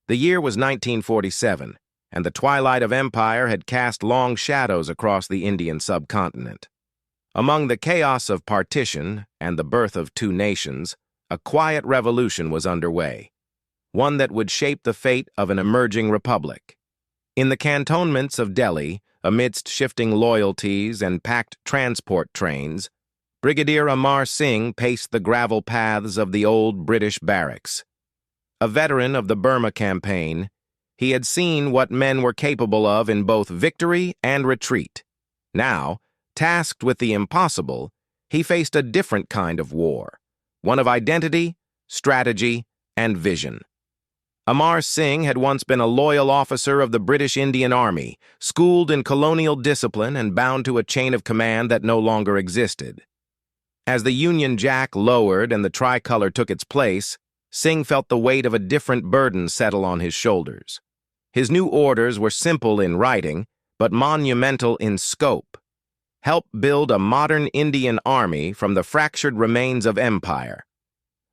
The year was 1947, and the twilight of empire had cast long shadows across the Indian subcontinent. Among the chaos of partition and the birth of two nations, a quiet revolution was underway, one that would shape the fate of an emerging republic. In the cantonments of Delhi, amidst shifting loyalties and packed transport trains, Brigadier Amar Singh paced the gravel paths of the old British barracks. A veteran of the Burma campaign, he had seen what men were capable of in both victory and retreat. Now, tasked with the impossible, he faced a different kind of war, one of identity, strategy, and vision. Amar Singh had once been a loyal officer of the British Indian Army, schooled in colonial discipline and bound to a chain of command that no longer existed. As the Union Jack lowered and the tricolor took its place, Singh felt the weight of a different burden settle on his shoulders. His new orders were simple in writing, but monumental in scope. Help build a modern Indian army from the fractured remains of empire.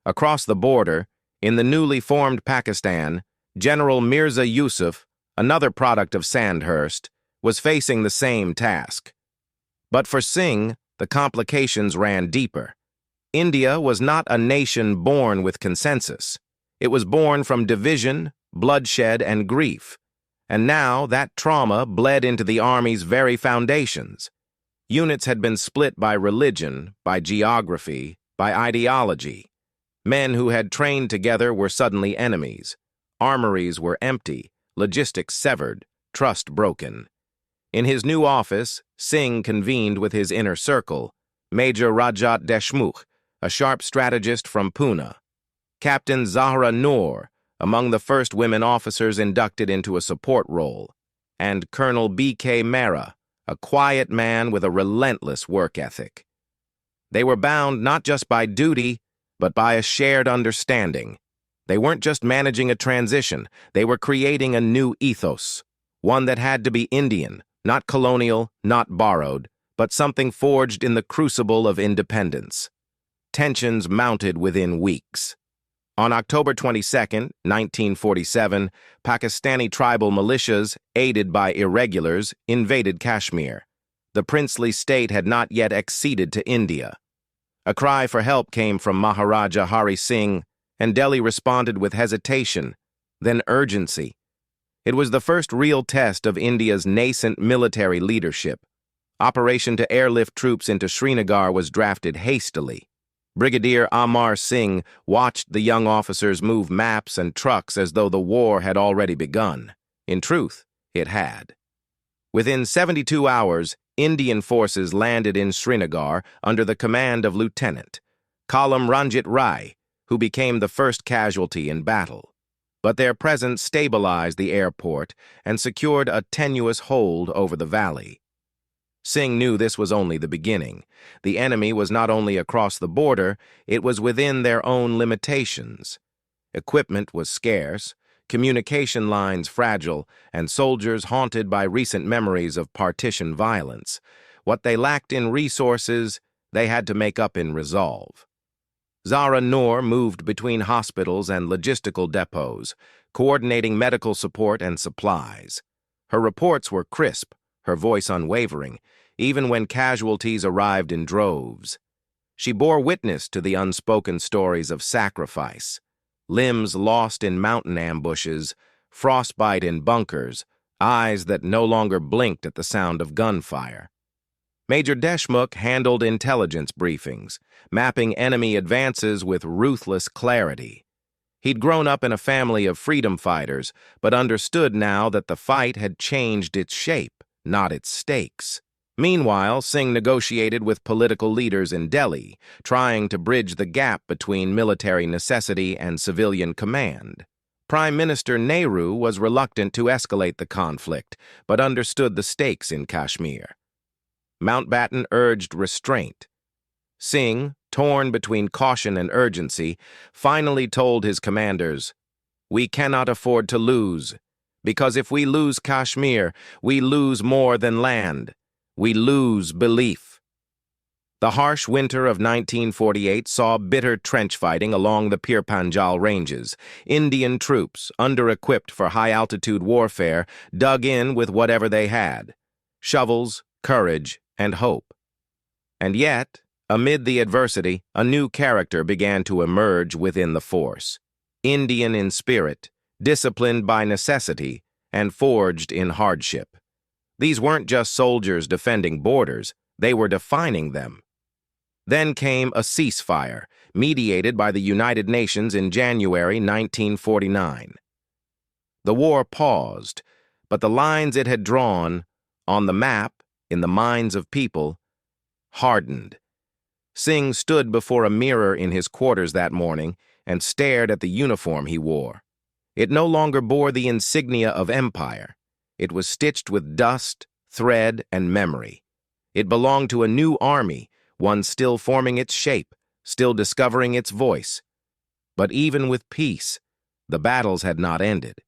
Across the border, in the newly formed Pakistan, General Mirza Yusuf, another product of Sandhurst, was facing the same task. But for Singh, the complications ran deeper. India was not a nation born with consensus. It was born from division, bloodshed, and grief. And now that trauma bled into the army's very foundations. Units had been split by religion, by geography, by ideology. Men who had trained together were suddenly enemies. Armories were empty, logistics severed, trust broken. In his new office, Singh convened with his inner circle, Major Rajat Deshmukh, a sharp strategist from Pune, Captain Zahra Noor, among the first women officers inducted into a support role, and Colonel B.K. Mehra, a quiet man with a relentless work ethic. They were bound not just by duty, but by a shared understanding. They weren't just managing a transition, they were creating a new ethos, one that had to be Indian, not colonial, not borrowed, but something forged in the crucible of independence. Tensions mounted within weeks. On October 22, 1947, Pakistani tribal militias, aided by irregulars, invaded Kashmir. The princely state had not yet acceded to India. A cry for help came from Maharaja Hari Singh, and Delhi responded with hesitation, then urgency. It was the first real test of India's nascent military leadership. Operation to airlift troops into Srinagar was drafted hastily. Brigadier Amar Singh watched the young officers move maps and trucks as though the war had already begun. In truth, it had. Within 72 hours, Indian forces landed in Srinagar under the command of Lieutenant Kalam Ranjit Rai, who became the first casualty in battle. But their presence stabilized the airport and secured a tenuous hold over the valley. Singh knew this was only the beginning. The enemy was not only across the border, it was within their own limitations. Equipment was scarce, communication lines fragile, and soldiers haunted by recent memories of partition violence. What they lacked in resources, they had to make up in resolve. Zahra Noor moved between hospitals and logistical depots, coordinating medical support and supplies. Her reports were crisp, her voice unwavering, even when casualties arrived in droves. She bore witness to the unspoken stories of sacrifice, limbs lost in mountain ambushes, frostbite in bunkers, eyes that no longer blinked at the sound of gunfire. Major Deshmukh handled intelligence briefings, mapping enemy advances with ruthless clarity. He'd grown up in a family of freedom fighters, but understood now that the fight had changed its shape, not its stakes. Meanwhile, Singh negotiated with political leaders in Delhi, trying to bridge the gap between military necessity and civilian command. Prime Minister Nehru was reluctant to escalate the conflict, but understood the stakes in Kashmir. Mountbatten urged restraint. Singh, torn between caution and urgency, finally told his commanders, "We cannot afford to lose, because if we lose Kashmir, we lose more than land. We lose belief." The harsh winter of 1948 saw bitter trench fighting along the Pir Panjal Ranges. Indian troops, under-equipped for high-altitude warfare, dug in with whatever they had: shovels, courage, and hope. And yet, amid the adversity, a new character began to emerge within the force. Indian in spirit, disciplined by necessity, and forged in hardship. These weren't just soldiers defending borders, they were defining them. Then came a ceasefire, mediated by the United Nations in January 1949. The war paused, but the lines it had drawn, on the map, in the minds of people, hardened. Singh stood before a mirror in his quarters that morning and stared at the uniform he wore. It no longer bore the insignia of empire. It was stitched with dust, thread, and memory. It belonged to a new army, one still forming its shape, still discovering its voice. But even with peace, the battles had not ended.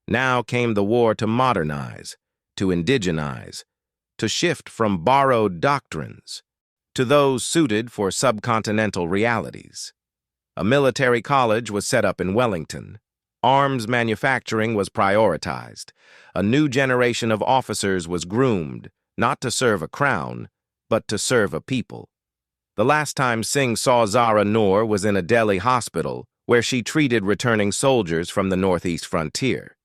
Now came the war to modernize, to indigenize, to shift from borrowed doctrines to those suited for subcontinental realities. A military college was set up in Wellington. Arms manufacturing was prioritized. A new generation of officers was groomed, not to serve a crown, but to serve a people. The last time Singh saw Zara Noor was in a Delhi hospital, where she treated returning soldiers from the northeast frontier.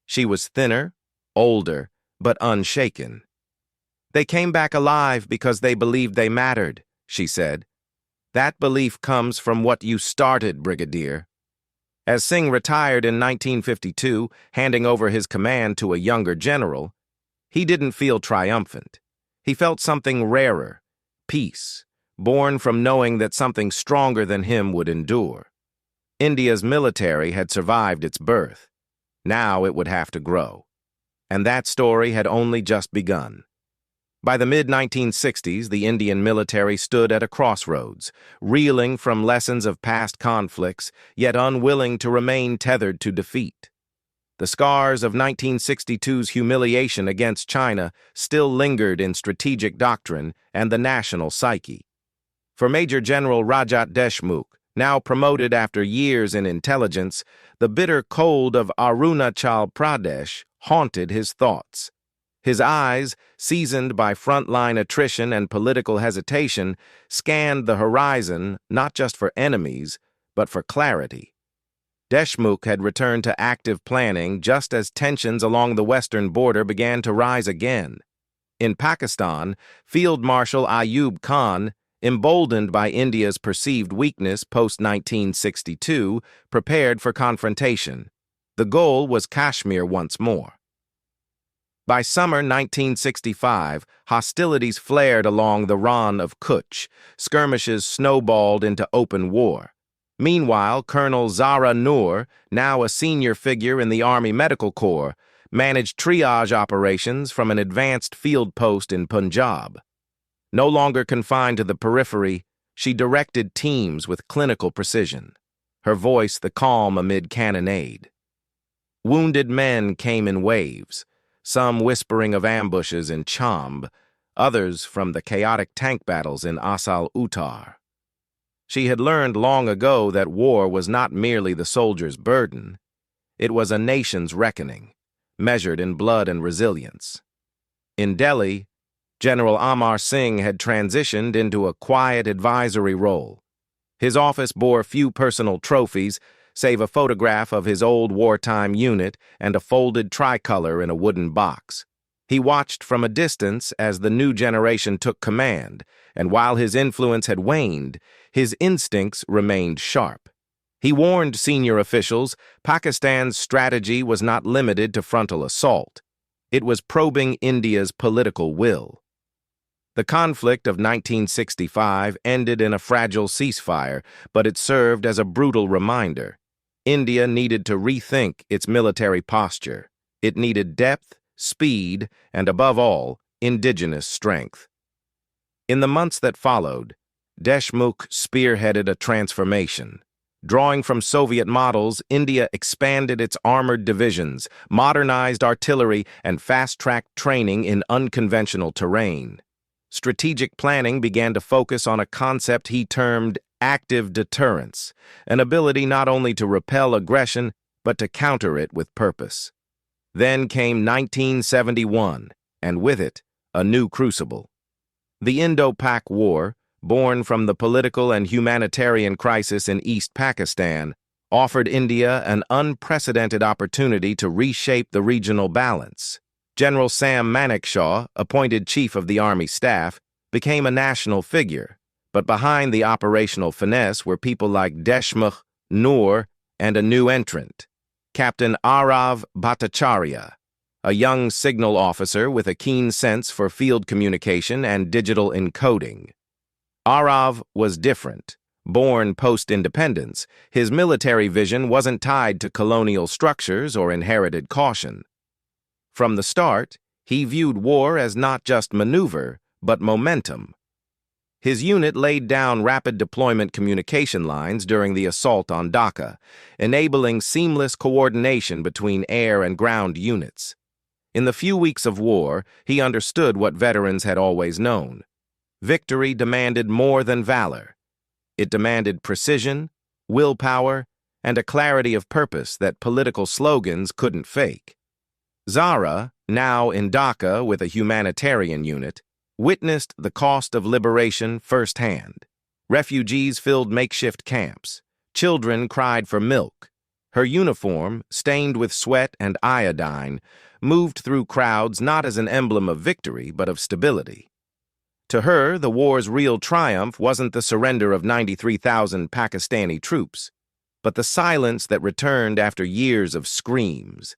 She was thinner, older, but unshaken. "They came back alive because they believed they mattered," she said. "That belief comes from what you started, Brigadier." As Singh retired in 1952, handing over his command to a younger general, he didn't feel triumphant. He felt something rarer, peace, born from knowing that something stronger than him would endure. India's military had survived its birth. Now it would have to grow. And that story had only just begun. By the mid-1960s, the Indian military stood at a crossroads, reeling from lessons of past conflicts, yet unwilling to remain tethered to defeat. The scars of 1962's humiliation against China still lingered in strategic doctrine and the national psyche. For Major General Rajat Deshmukh, now promoted after years in intelligence, the bitter cold of Arunachal Pradesh haunted his thoughts. His eyes, seasoned by frontline attrition and political hesitation, scanned the horizon not just for enemies, but for clarity. Deshmukh had returned to active planning just as tensions along the western border began to rise again. In Pakistan, Field Marshal Ayub Khan, emboldened by India's perceived weakness post-1962, prepared for confrontation. The goal was Kashmir once more. By summer 1965, hostilities flared along the Rann of Kutch. Skirmishes snowballed into open war. Meanwhile, Colonel Zara Noor, now a senior figure in the Army Medical Corps, managed triage operations from an advanced field post in Punjab. No longer confined to the periphery, she directed teams with clinical precision, her voice the calm amid cannonade. Wounded men came in waves, some whispering of ambushes in Chamb, others from the chaotic tank battles in Asal Uttar. She had learned long ago that war was not merely the soldier's burden. It was a nation's reckoning, measured in blood and resilience. In Delhi, General Amar Singh had transitioned into a quiet advisory role. His office bore few personal trophies, save a photograph of his old wartime unit and a folded tricolor in a wooden box. He watched from a distance as the new generation took command, and while his influence had waned, his instincts remained sharp. He warned senior officials Pakistan's strategy was not limited to frontal assault. It was probing India's political will. The conflict of 1965 ended in a fragile ceasefire, but it served as a brutal reminder. India needed to rethink its military posture. It needed depth, speed, and above all, indigenous strength. In the months that followed, Deshmukh spearheaded a transformation. Drawing from Soviet models, India expanded its armored divisions, modernized artillery, and fast-tracked training in unconventional terrain. Strategic planning began to focus on a concept he termed active deterrence, an ability not only to repel aggression, but to counter it with purpose. Then came 1971, and with it, a new crucible. The Indo-Pak War, born from the political and humanitarian crisis in East Pakistan, offered India an unprecedented opportunity to reshape the regional balance. General Sam Manekshaw, appointed Chief of the Army Staff, became a national figure, but behind the operational finesse were people like Deshmukh, Noor, and a new entrant, Captain Arav Bhattacharya, a young signal officer with a keen sense for field communication and digital encoding. Arav was different. Born post-independence, his military vision wasn't tied to colonial structures or inherited caution. From the start, he viewed war as not just maneuver, but momentum. His unit laid down rapid deployment communication lines during the assault on Dhaka, enabling seamless coordination between air and ground units. In the few weeks of war, he understood what veterans had always known. Victory demanded more than valor. It demanded precision, willpower, and a clarity of purpose that political slogans couldn't fake. Zara, now in Dhaka with a humanitarian unit, witnessed the cost of liberation firsthand. Refugees filled makeshift camps. Children cried for milk. Her uniform, stained with sweat and iodine, moved through crowds not as an emblem of victory, but of stability. To her, the war's real triumph wasn't the surrender of 93,000 Pakistani troops, but the silence that returned after years of screams.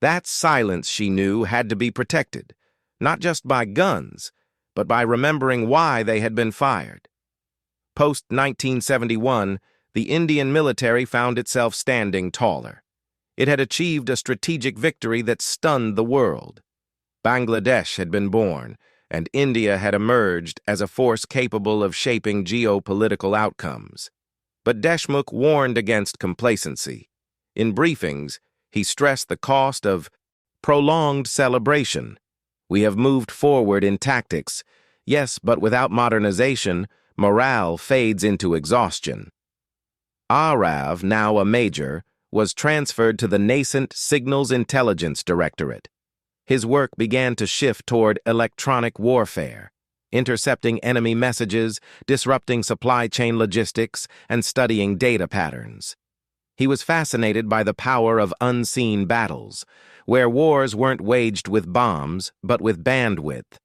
That silence, she knew, had to be protected, not just by guns, but by remembering why they had been fired. Post-1971, the Indian military found itself standing taller. It had achieved a strategic victory that stunned the world. Bangladesh had been born, and India had emerged as a force capable of shaping geopolitical outcomes. But Deshmukh warned against complacency. In briefings, he stressed the cost of prolonged celebration. We have moved forward in tactics, yes, but without modernization, morale fades into exhaustion. Arav, now a major, was transferred to the nascent Signals Intelligence Directorate. His work began to shift toward electronic warfare, intercepting enemy messages, disrupting supply chain logistics, and studying data patterns. He was fascinated by the power of unseen battles, where wars weren't waged with bombs, but with bandwidth.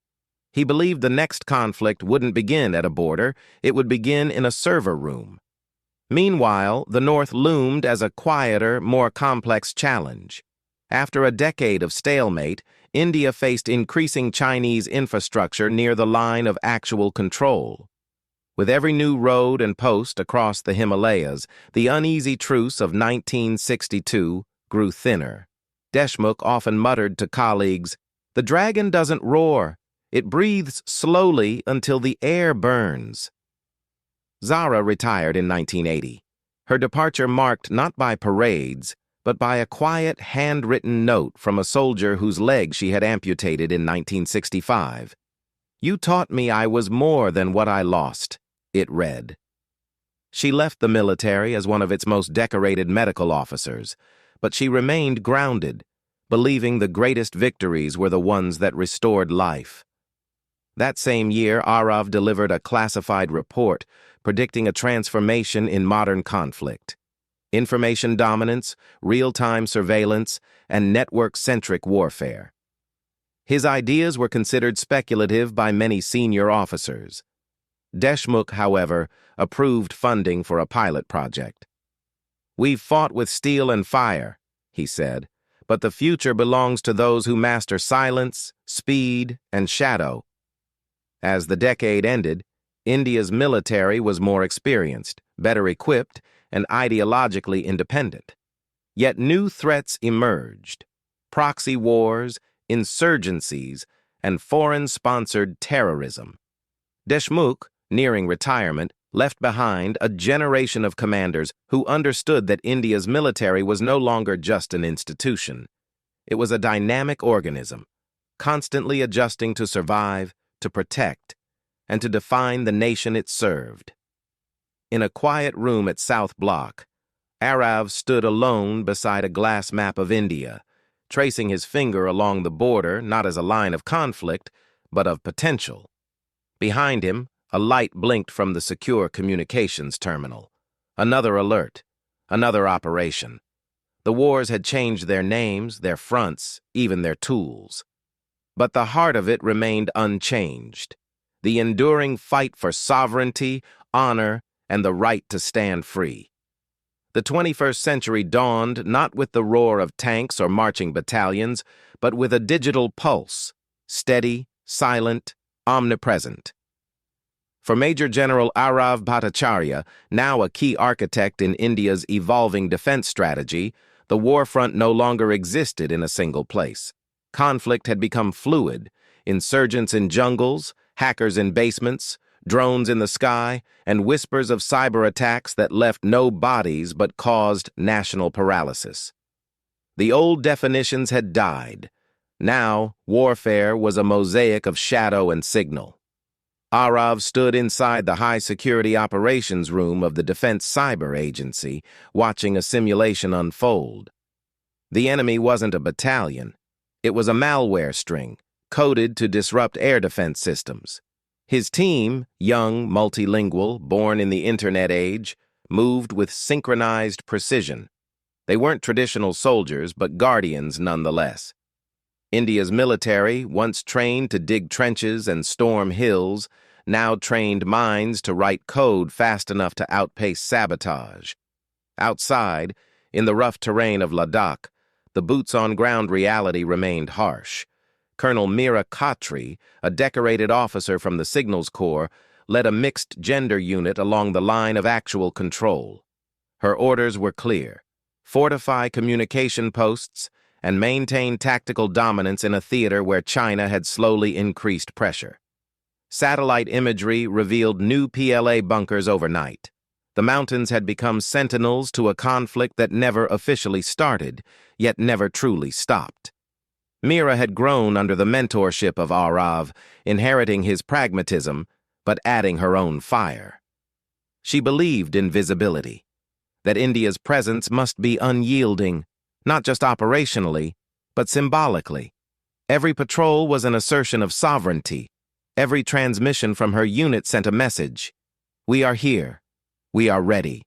He believed the next conflict wouldn't begin at a border, it would begin in a server room. Meanwhile, the North loomed as a quieter, more complex challenge. After a decade of stalemate, India faced increasing Chinese infrastructure near the line of actual control. With every new road and post across the Himalayas, the uneasy truce of 1962 grew thinner. Deshmukh often muttered to colleagues, "The dragon doesn't roar. It breathes slowly until the air burns." Zara retired in 1980. Her departure marked not by parades, but by a quiet, handwritten note from a soldier whose leg she had amputated in 1965. "You taught me I was more than what I lost," it read. She left the military as one of its most decorated medical officers, but she remained grounded, believing the greatest victories were the ones that restored life. That same year, Arav delivered a classified report predicting a transformation in modern conflict. Information dominance, real-time surveillance, and network-centric warfare. His ideas were considered speculative by many senior officers. Deshmukh, however, approved funding for a pilot project. "We've fought with steel and fire," he said, "but the future belongs to those who master silence, speed, and shadow." As the decade ended, India's military was more experienced, better equipped, and ideologically independent. Yet new threats emerged: proxy wars, insurgencies, and foreign-sponsored terrorism. Deshmukh, nearing retirement, left behind a generation of commanders who understood that India's military was no longer just an institution. It was a dynamic organism, constantly adjusting to survive, to protect, and to define the nation it served. In a quiet room at South Block, Arav stood alone beside a glass map of India, tracing his finger along the border not as a line of conflict, but of potential. Behind him, a light blinked from the secure communications terminal. Another alert, another operation. The wars had changed their names, their fronts, even their tools. But the heart of it remained unchanged. The enduring fight for sovereignty, honor, and the right to stand free. The 21st century dawned not with the roar of tanks or marching battalions, but with a digital pulse, steady, silent, omnipresent. For Major General Arav Bhattacharya, now a key architect in India's evolving defense strategy, the war front no longer existed in a single place. Conflict had become fluid, insurgents in jungles, hackers in basements, drones in the sky, and whispers of cyber attacks that left no bodies but caused national paralysis. The old definitions had died. Now, warfare was a mosaic of shadow and signal. Arav stood inside the high-security operations room of the Defense Cyber Agency, watching a simulation unfold. The enemy wasn't a battalion. It was a malware string, coded to disrupt air defense systems. His team, young, multilingual, born in the Internet age, moved with synchronized precision. They weren't traditional soldiers, but guardians nonetheless. India's military, once trained to dig trenches and storm hills, now trained minds to write code fast enough to outpace sabotage. Outside, in the rough terrain of Ladakh, the boots-on-ground reality remained harsh. Colonel Meera Khatri, a decorated officer from the Signals Corps, led a mixed-gender unit along the line of actual control. Her orders were clear: fortify communication posts and maintain tactical dominance in a theater where China had slowly increased pressure. Satellite imagery revealed new PLA bunkers overnight. The mountains had become sentinels to a conflict that never officially started, yet never truly stopped. Meera had grown under the mentorship of Arav, inheriting his pragmatism, but adding her own fire. She believed in visibility, that India's presence must be unyielding, not just operationally, but symbolically. Every patrol was an assertion of sovereignty. Every transmission from her unit sent a message: we are here. We are ready.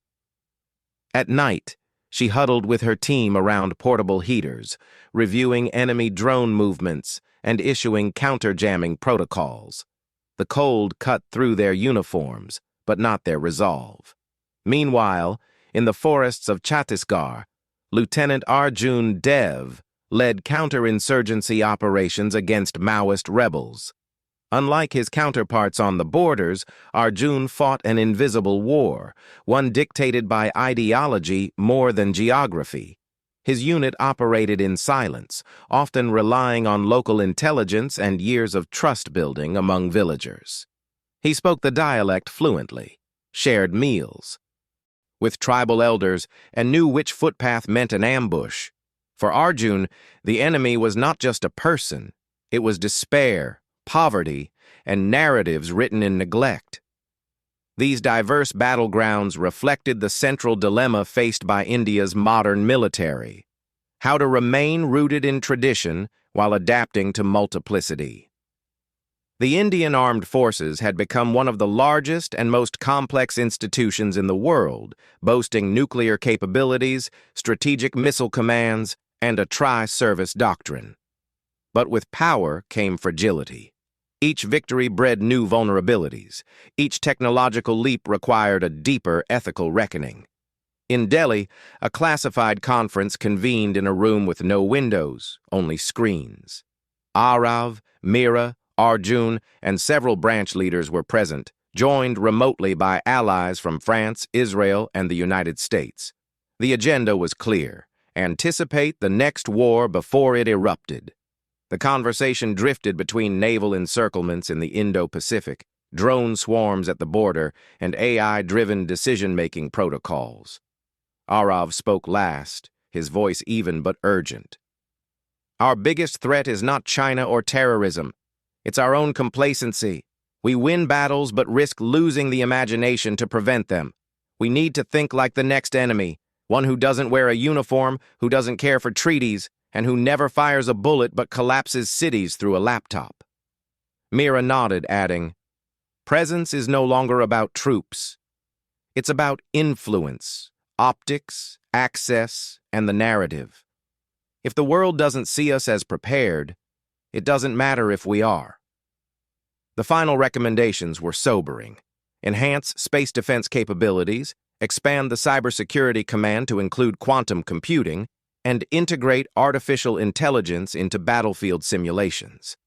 At night, she huddled with her team around portable heaters, reviewing enemy drone movements and issuing counter-jamming protocols. The cold cut through their uniforms, but not their resolve. Meanwhile, in the forests of Chhattisgarh, Lieutenant Arjun led counterinsurgency operations against Maoist rebels. Unlike his counterparts on the borders, Arjun fought an invisible war, one dictated by ideology more than geography. His unit operated in silence, often relying on local intelligence and years of trust-building among villagers. He spoke the dialect fluently, shared meals with tribal elders, and knew which footpath meant an ambush. For Arjun, the enemy was not just a person. It was despair, poverty, and narratives written in neglect. These diverse battlegrounds reflected the central dilemma faced by India's modern military: how to remain rooted in tradition while adapting to multiplicity. The Indian Armed Forces had become one of the largest and most complex institutions in the world, boasting nuclear capabilities, strategic missile commands, and a tri-service doctrine. But with power came fragility. Each victory bred new vulnerabilities. Each technological leap required a deeper ethical reckoning. In Delhi, a classified conference convened in a room with no windows, only screens. Arav, Meera, Arjun, and several branch leaders were present, joined remotely by allies from France, Israel, and the United States. The agenda was clear: anticipate the next war before it erupted. The conversation drifted between naval encirclements in the Indo-Pacific, drone swarms at the border, and AI-driven decision-making protocols. Arav spoke last, his voice even but urgent. Our biggest threat is not China or terrorism. It's our own complacency. We win battles but risk losing the imagination to prevent them. We need to think like the next enemy, one who doesn't wear a uniform, who doesn't care for treaties, and who never fires a bullet but collapses cities through a laptop. Mira nodded, adding, "Presence is no longer about troops. It's about influence, optics, access, and the narrative. If the world doesn't see us as prepared, it doesn't matter if we are." The final recommendations were sobering. Enhance space defense capabilities, expand the cybersecurity command to include quantum computing, and integrate artificial intelligence into battlefield simulations.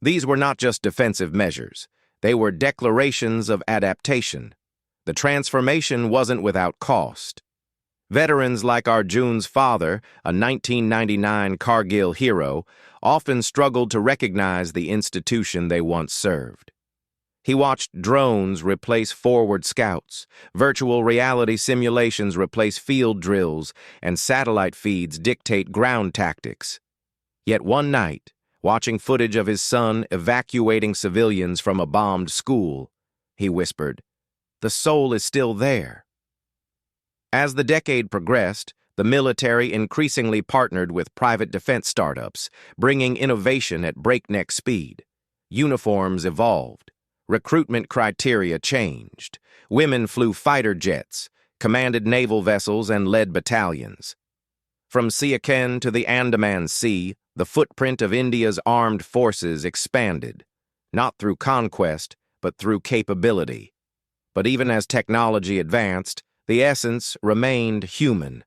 These were not just defensive measures. They were declarations of adaptation. The transformation wasn't without cost. Veterans like Arjun's father, a 1999 Kargil hero, often struggled to recognize the institution they once served. He watched drones replace forward scouts, virtual reality simulations replace field drills, and satellite feeds dictate ground tactics. Yet one night, watching footage of his son evacuating civilians from a bombed school, he whispered, "The soul is still there." As the decade progressed, the military increasingly partnered with private defense startups, bringing innovation at breakneck speed. Uniforms evolved. Recruitment criteria changed. Women flew fighter jets, commanded naval vessels, and led battalions. From Siachen to the Andaman Sea, the footprint of India's armed forces expanded, not through conquest, but through capability. But even as technology advanced, the essence remained human.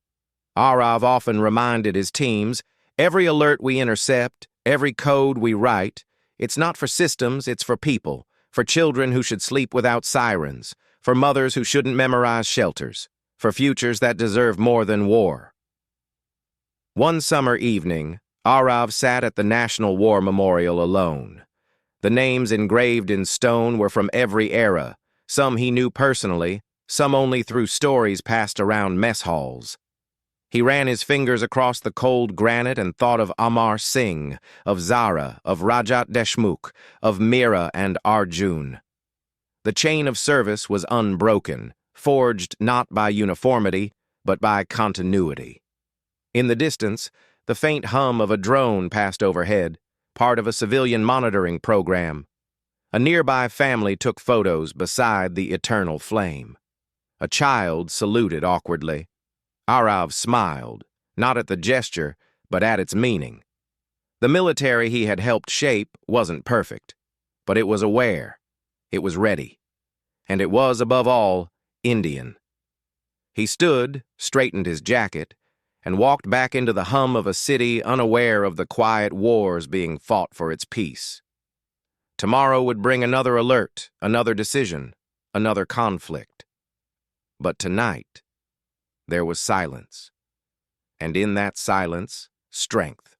Arav often reminded his teams, "Every alert we intercept, every code we write, it's not for systems, it's for people, for children who should sleep without sirens, for mothers who shouldn't memorize shelters, for futures that deserve more than war." One summer evening, Arav sat at the National War Memorial alone. The names engraved in stone were from every era, some he knew personally, some only through stories passed around mess halls. He ran his fingers across the cold granite and thought of Amar Singh, of Zara, of Rajat Deshmukh, of Mira and Arjun. The chain of service was unbroken, forged not by uniformity, but by continuity. In the distance, the faint hum of a drone passed overhead, part of a civilian monitoring program. A nearby family took photos beside the eternal flame. A child saluted awkwardly. Arav smiled, not at the gesture, but at its meaning. The military he had helped shape wasn't perfect, but it was aware, it was ready, and it was, above all, Indian. He stood, straightened his jacket, and walked back into the hum of a city unaware of the quiet wars being fought for its peace. Tomorrow would bring another alert, another decision, another conflict. But tonight, there was silence, and in that silence, strength.